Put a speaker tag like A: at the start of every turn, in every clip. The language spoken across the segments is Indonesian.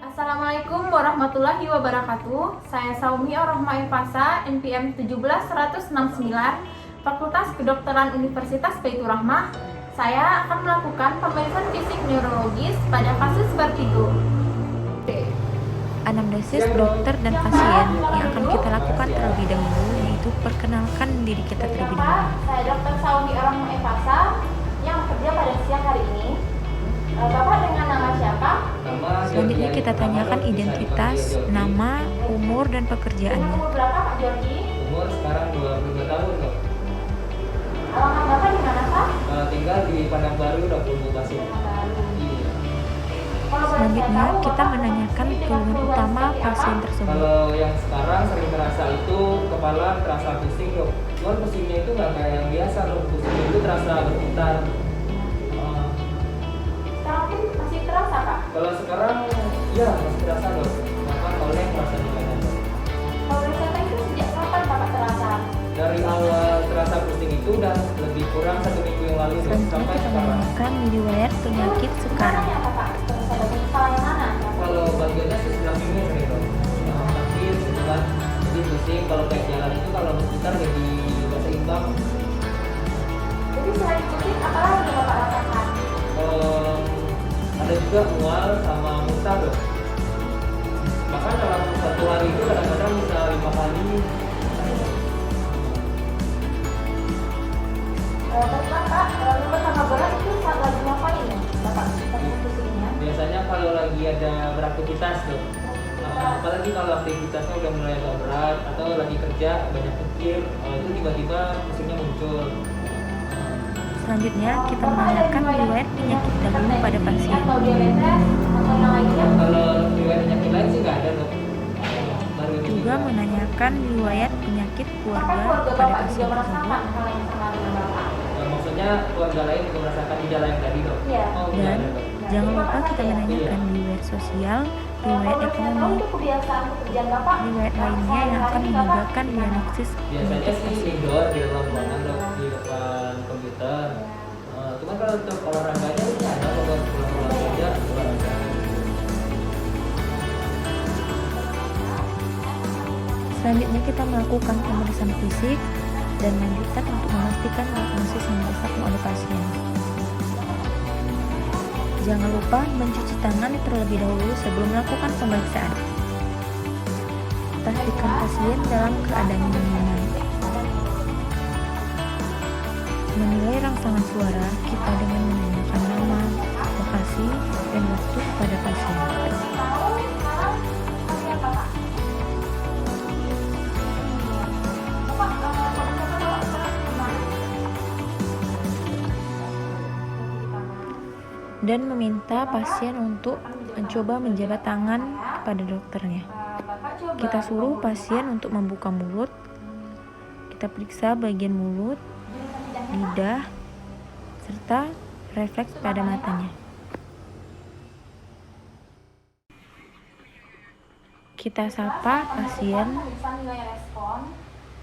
A: Assalamualaikum warahmatullahi wabarakatuh. Saya Saumi Orrohma Epasa, NPM 17169, Fakultas Kedokteran Universitas Baitur Rahmah. Saya akan melakukan pemeriksaan fisik neurologis pada kasus vertigo.
B: Anamnesis dokter dan pasien yang akan kita lakukan terlebih dahulu, yaitu perkenalkan diri kita terlebih dahulu.
A: Saya Dr. Saumi Orrohma Epasa yang bekerja pada siang hari ini. Bapak dengan nama siapa?
B: Selanjutnya kita tanyakan identitas, nama, umur, dan pekerjaannya.
A: Umur berapa Pak Jordi?
C: Umur sekarang 22 tahun kok.
A: Alamat Bapak di mana Pak?
C: Tinggal di Padang Baru, Dapur Pasir. Iya.
B: Selanjutnya kita menanyakan keluhan utama pasien tersebut.
C: Kalau yang sekarang sering terasa itu kepala terasa pusing dok. Cuman pusingnya itu nggak kayak yang biasa dok. Pusingnya itu terasa berputar.
A: Sekarang pun masih terasa Pak?
C: Kalau sekarang ya masih terasa dok. Maka kalau yang terasa di badan dok.
A: Kalau reseta itu sejak kapan Bapak terasa?
C: Dari awal terasa pusing itu udah lebih kurang 1 minggu yang lalu dok.
B: Selanjutnya
C: Sampai
B: kita
C: sekarang.
B: menanyakan riwayat penyakit sekarang.
A: Apa Pak? Terasa bagian kepala yang mana?
C: Kalau bagiannya sih sebelah sini sering dok. Sakit gitu kan. Jadi pusing kalau kayak jalan itu kalau berputar jadi nggak seimbang.
A: Jadi selain pusing, apa lagi yang Bapak rasakan?
C: Ada juga mual sama muntah dok. Bahkan dalam satu hari itu kadang-kadang bisa 5 kali.
A: Bapak, yang pertama berat itu saat lagi ngapain Bapak? Pusingnya?
C: Biasanya kalau lagi ada beraktivitas dok. Apalagi kalau aktivitasnya udah mulai agak berat atau lagi kerja banyak pikir, itu tiba-tiba pusingnya muncul.
B: Selanjutnya kita menanyakan riwayat penyakit dahulu pada pasien.
A: Atau diabetes atau yang lainnya?
C: Kalau riwayat penyakit lain sih nggak ada dok. Baru ini
B: Juga menanyakan riwayat penyakit
A: Apakah
B: keluarga
A: keluarga
B: pada
A: Bapak
B: pasien
A: juga
B: tersebut.
A: merasakan hal yang sama dengan Bapak?
C: maksudnya keluarga lain juga merasakan gejala yang tadi dok.
A: Iya.
C: Oh,
B: Dan
C: ada, dok.
B: jangan lupa kita menanyakan riwayat sosial, riwayat
A: Kalau saya tahu
B: ekonomi,
A: itu kebiasaan pekerjaan Bapak.
B: riwayat lainnya yang akan menyebabkan diagnosis
C: Biasanya
B: penyakit
C: sih
B: pasien.
C: indoor di dalam ruangan dok, di depan komputer. Cuma kalau untuk olahraganya ini ada kalau pulang-pulang kerja olahraga.
B: Selanjutnya kita melakukan pemeriksaan fisik dan lanjutan untuk memastikan diagnosis yang dilakukan oleh pasien. Jangan lupa mencuci tangan terlebih dahulu sebelum melakukan pemeriksaan. Pastikan pasien dalam keadaan yang nyaman. Menilai rangsangan suara kita dengan menanyakan nama, lokasi, dan waktu pada pasien. Dan meminta pasien untuk mencoba menjabat tangan kepada dokternya. Kita suruh pasien untuk membuka mulut. Kita periksa bagian mulut, lidah, serta refleks pada matanya. Kita sapa pasien.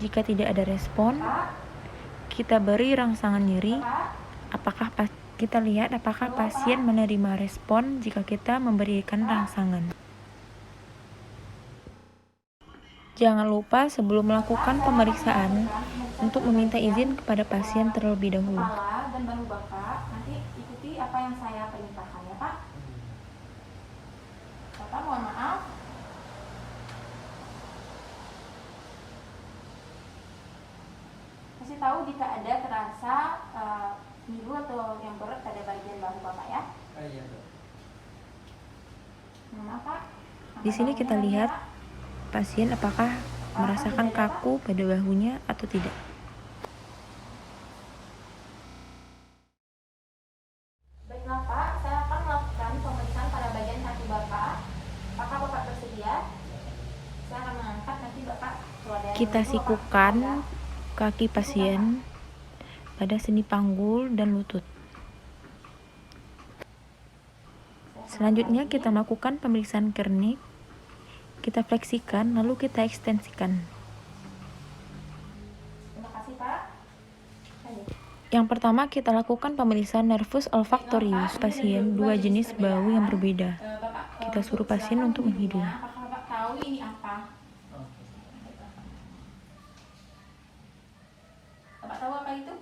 B: Jika tidak ada respon, kita beri rangsangan nyeri. Kita lihat apakah pasien menerima respon jika kita memberikan rangsangan. Jangan lupa sebelum melakukan pemeriksaan untuk meminta izin kepada pasien terlebih dahulu.
A: Dan baru Bapak nanti ikuti apa yang saya perintahkan ya Pak. Bapak mohon maaf. Kasih tahu jika ada terasa nyeri atau yang berat pada bagian bahu Bapak ya.
C: Iya dok.
A: Maaf Pak.
B: Di sini kita lihat pasien apakah merasakan kaku pada bahunya atau tidak.
A: Baiklah Pak, saya akan melakukan pemeriksaan pada bagian kaki Bapak. Apakah Bapak bersedia? Saya akan mengangkat nanti Bapak keluar dari
B: Kita
A: dulu, Bapak.
B: sikukan kaki pasien pada sendi panggul dan lutut. Selanjutnya kita melakukan pemeriksaan kernik. Kita fleksikan lalu kita ekstensikan.
A: Terima kasih Pak.
B: Yang pertama kita lakukan pemeriksaan nervus olfaktorius pasien dua jenis bau yang berbeda.
A: Bapak
B: Kita suruh pasien untuk menghidung.
A: Apakah Bapak tahu ini apa? Bapak tahu apa itu?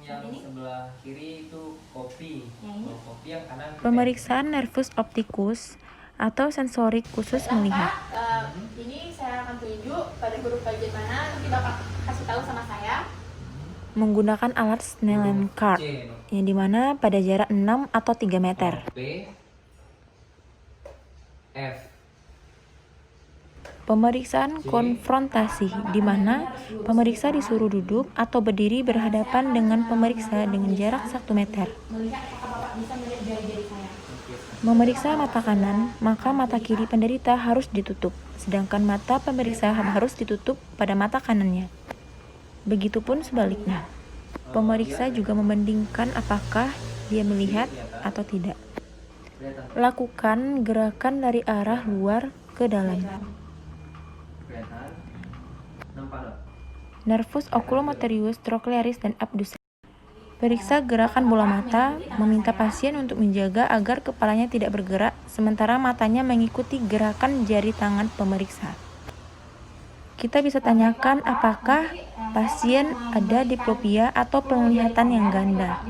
C: Yang
A: Ini?
C: sebelah kiri itu kopi.
A: Yang ini?
C: Kalau kopi yang kanan.
B: Pemeriksaan nervus opticus atau sensorik khusus melihat.
A: Pak, ini saya akan tunjuk pada huruf bagian mana, nanti Bapak kasih tahu sama saya.
B: Menggunakan alat Snellen card,
C: C.
B: yang dimana pada jarak 6 atau 3 meter.
C: P. F.
B: Pemeriksaan konfrontasi, di mana pemeriksa disuruh duduk atau berdiri berhadapan dengan pemeriksa dengan jarak 1 meter.
A: Melihat apakah Bapak bisa melihat jari-jari saya.
B: Memeriksa mata kanan, maka mata kiri penderita harus ditutup, sedangkan mata pemeriksa harus ditutup pada mata kanannya. Begitupun sebaliknya. Pemeriksa juga membandingkan apakah dia melihat atau tidak. Lakukan gerakan dari arah luar ke dalam.
C: Kelihatan. Nampak dong?
B: Nervus oculomotorius, trochlearis, dan abducens. Periksa gerakan bola mata, meminta pasien untuk menjaga agar kepalanya tidak bergerak, sementara matanya mengikuti gerakan jari tangan pemeriksa. Kita bisa tanyakan apakah pasien ada diplopia atau penglihatan yang ganda.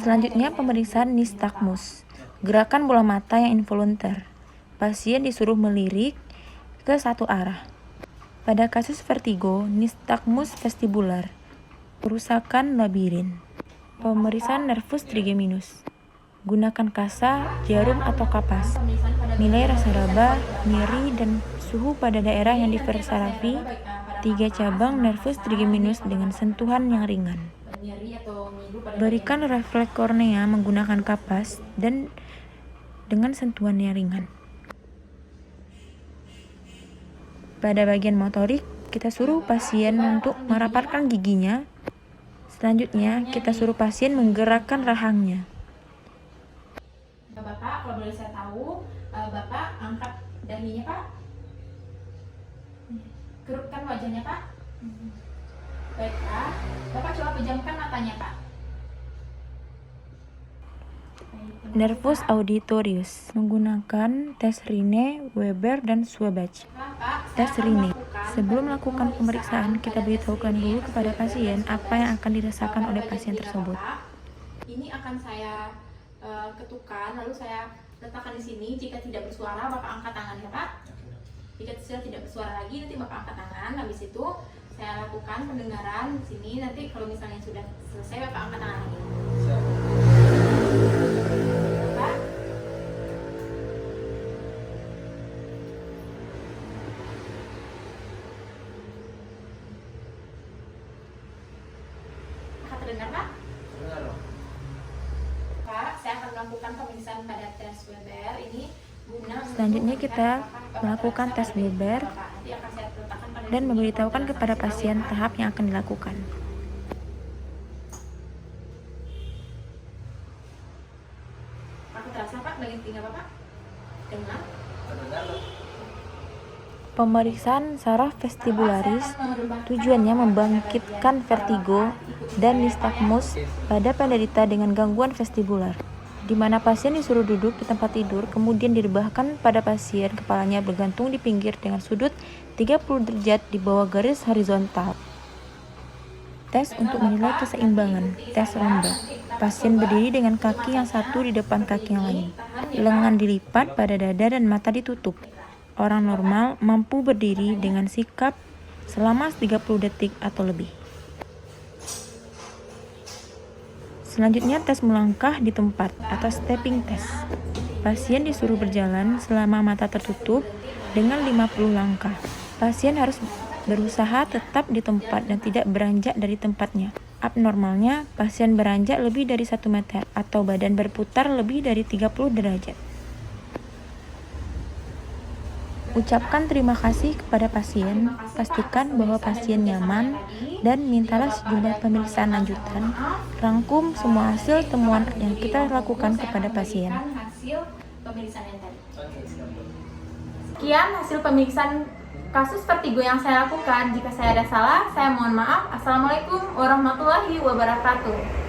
B: Selanjutnya pemeriksaan nystagmus, gerakan bola mata yang involunter. Pasien disuruh melirik ke satu arah. Pada kasus vertigo, nystagmus vestibular, kerusakan labirin. Pemeriksaan nervus trigeminus. Gunakan kasa, jarum atau kapas. Nilai rasa raba, nyeri, dan suhu pada daerah yang diversarafi. 3 cabang nervus trigeminus dengan sentuhan yang ringan. Berikan refleks kornea menggunakan kapas dan dengan sentuhan yang ringan. Pada bagian motorik, kita suruh pasien untuk merapatkan giginya. Selanjutnya, kita suruh pasien menggerakkan rahangnya.
A: Bapak, kalau boleh saya tahu, Bapak angkat dahinya, Pak. Kerutkan wajahnya, Pak. Baik, Pak. Bapak coba pejamkan matanya, Pak.
B: Nervus auditorius menggunakan tes Rine, Weber, dan Swabatch. Tes Rine. Sebelum melakukan pemeriksaan, kita beritahukan dulu kepada pasien apa yang akan dirasakan oleh pasien tersebut.
A: Ini akan saya ketukan, lalu saya letakkan di sini. Jika tidak bersuara, Bapak angkat tangan ya, Pak. Jika sudah tidak bersuara lagi, nanti Bapak angkat tangan. Habis itu saya lakukan pendengaran di sini. Nanti kalau misalnya sudah selesai, Bapak angkat tangan lagi. Bapak. Apakah terdengar, Pak?
C: Dengar dong.
A: Pak, saya akan melakukan pemeriksaan pada tes Weber ini guna
B: Selanjutnya kita melakukan tes Weber dan memberitahukan kepada pasien tahap yang akan dilakukan.
A: Aku terasa, Pak, bagian telinga Bapak? Dengar?
C: Terdengar dong.
B: Pemeriksaan saraf vestibularis tujuannya membangkitkan vertigo dan nystagmus pada penderita dengan gangguan vestibular, di mana pasien disuruh duduk di tempat tidur, kemudian direbahkan pada pasien kepalanya bergantung di pinggir dengan sudut 30 derajat di bawah garis horizontal. Tes untuk menilai keseimbangan, tes ronda. Pasien berdiri dengan kaki yang satu di depan kaki yang lain, lengan dilipat pada dada dan mata ditutup. Orang normal mampu berdiri dengan sikap selama 30 detik atau lebih. Selanjutnya tes melangkah di tempat atau stepping test. Pasien disuruh berjalan selama mata tertutup dengan 50 langkah. Pasien harus berusaha tetap di tempat dan tidak beranjak dari tempatnya. Abnormalnya, pasien beranjak lebih dari 1 meter atau badan berputar lebih dari 30 derajat. Ucapkan terima kasih kepada pasien, pastikan bahwa pasien nyaman, dan mintalah sejumlah pemeriksaan lanjutan. Rangkum semua hasil temuan yang kita lakukan kepada pasien.
A: Sekian hasil pemeriksaan kasus vertigo yang saya lakukan. Jika saya ada salah, saya mohon maaf. Assalamualaikum warahmatullahi wabarakatuh.